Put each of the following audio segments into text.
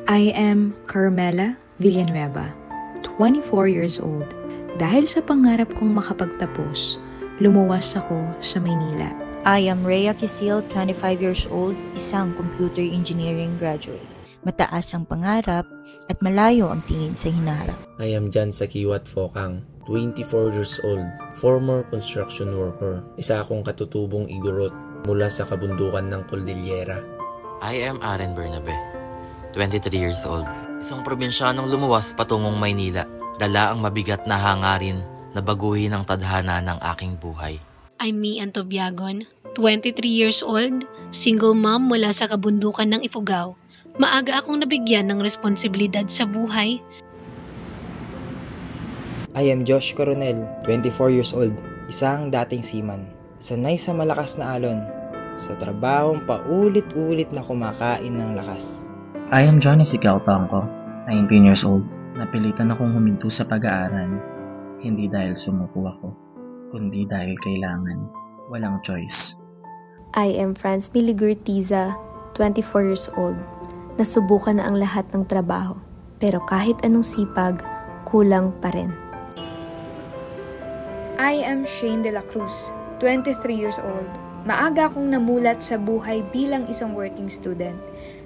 I am Carmela Villanueva, 24 years old. Dahil sa pangarap kong makapagtapos, lumuwas ako sa Maynila. I am Rhea Kisil, 25 years old, isang computer engineering graduate. Mataas ang pangarap at malayo ang tingin sa hinaharap. I am Jan Sakiwat Fokang, 24 years old, former construction worker. Isa akong katutubong igurot mula sa kabundukan ng Cordillera. I am Aren Bernabe, 23 years old. Isang probinsyanong lumuwas patungong Maynila. Dala ang mabigat na hangarin na baguhin ang tadhana ng aking buhay. I'm Mian Tobiagon, 23 years old, single mom mula sa kabundukan ng Ifugao. Maaga akong nabigyan ng responsibilidad sa buhay. I am Josh Coronel, 24 years old, isang dating seaman. Sanay sa malakas na alon, sa trabahong paulit-ulit na kumakain ng lakas. I am Johnny Sigal Tangko, 19 years old. Napilitan akong huminto sa pag-aaral, hindi dahil sumuko ako, kundi dahil kailangan. Walang choice. I am Franz Miligurtiza, 24 years old. Nasubukan na ang lahat ng trabaho, pero kahit anong sipag, kulang pa rin. I am Shane De La Cruz, 23 years old. Maaga akong namulat sa buhay bilang isang working student.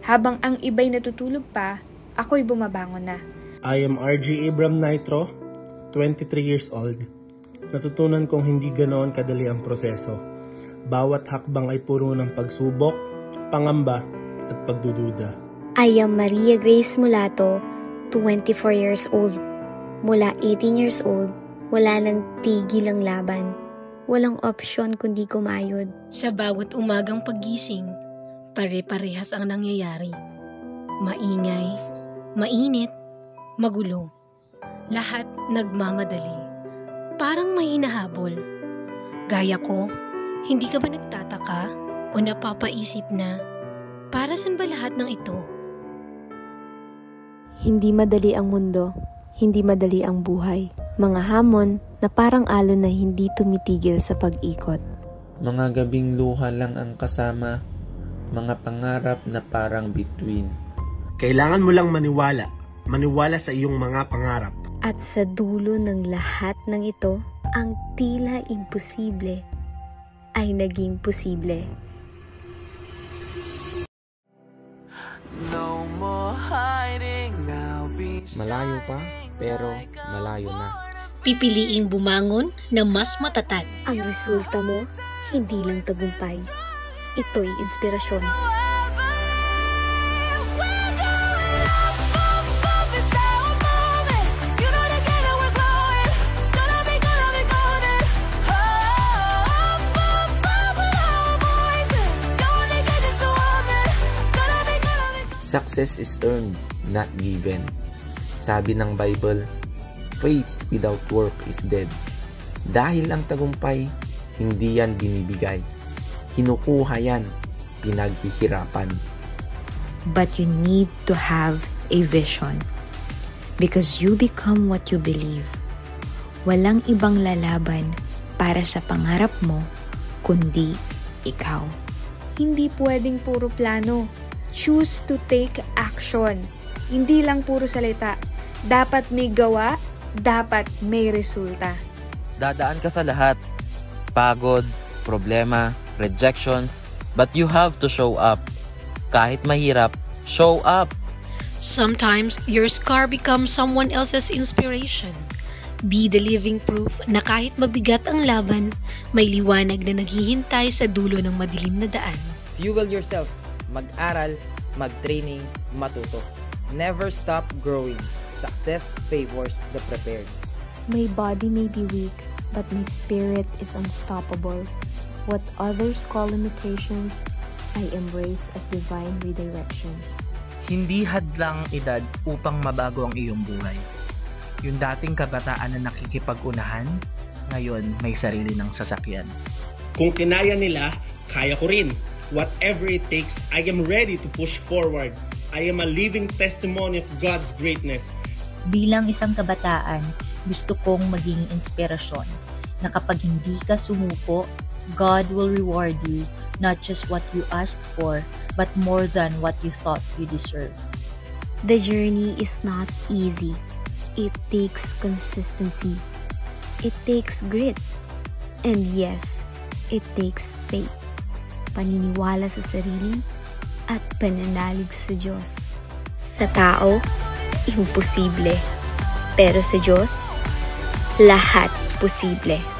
Habang ang iba'y natutulog pa, ako'y bumabangon na. I am RG Abram Nitro, 23 years old. Natutunan kong hindi ganoon kadali ang proseso. Bawat hakbang ay puro ng pagsubok, pangamba, at pagdududa. I am Maria Grace Mulato, 24 years old. Mula 18 years old, wala nang tigil ang laban. Walang opsyon kundi kumayod. Sa bawat umagang paggising, pare-parehas ang nangyayari. Maingay, mainit, magulo. Lahat nagmamadali. Parang may hinahabol. Gaya ko, hindi ka ba nagtataka o napapaisip na, para saan ba lahat ng ito? Hindi madali ang mundo, hindi madali ang buhay. Mga hamon na parang alon na hindi tumitigil sa pag-ikot. Mga gabing luha lang ang kasama, mga pangarap na parang bituin. Kailangan mo lang maniwala sa iyong mga pangarap. At sa dulo ng lahat ng ito, ang tila imposible ay naging posible. Malayo pa, pero malayo na. Pipiliing bumangon na mas matatag. Ang resulta mo, hindi lang tagumpay. Ito'y inspirasyon. Success is earned, not given. Sabi ng Bible, faith without work is dead. Dahil ang tagumpay, hindi yan binibigay. Kinukuha yan, pinaghihirapan. But you need to have a vision. Because you become what you believe. Walang ibang lalaban para sa pangarap mo, kundi ikaw. Hindi pwedeng puro plano. Choose to take action. Hindi lang puro salita. Dapat may gawa, dapat may resulta. Dadaan ka sa lahat. Pagod, problema, rejections, but you have to show up. Kahit mahirap, show up. Sometimes, your scar becomes someone else's inspiration. Be the living proof na kahit mabigat ang laban, may liwanag na naghihintay sa dulo ng madilim na daan. Fuel yourself. Mag-aral, mag-training, matuto. Never stop growing. Success favors the prepared. My body may be weak, but my spirit is unstoppable. What others call limitations, I embrace as divine redirections. Hindi hadlang edad upang mabago ang iyong buhay. Yung dating kabataan na nakikipag-unahan, ngayon may sarili ng sasakyan. Kung kinaya nila, kaya ko rin. Whatever it takes, I am ready to push forward. I am a living testimony of God's greatness. Bilang isang kabataan, gusto kong maging inspirasyon na kapag hindi ka sumuko, God will reward you not just what you asked for, but more than what you thought you deserve. The journey is not easy. It takes consistency. It takes grit. And yes, it takes faith. Paniniwala sa sarili at pananalig sa Diyos. Sa tao, imposible. Pero sa Diyos, lahat posible.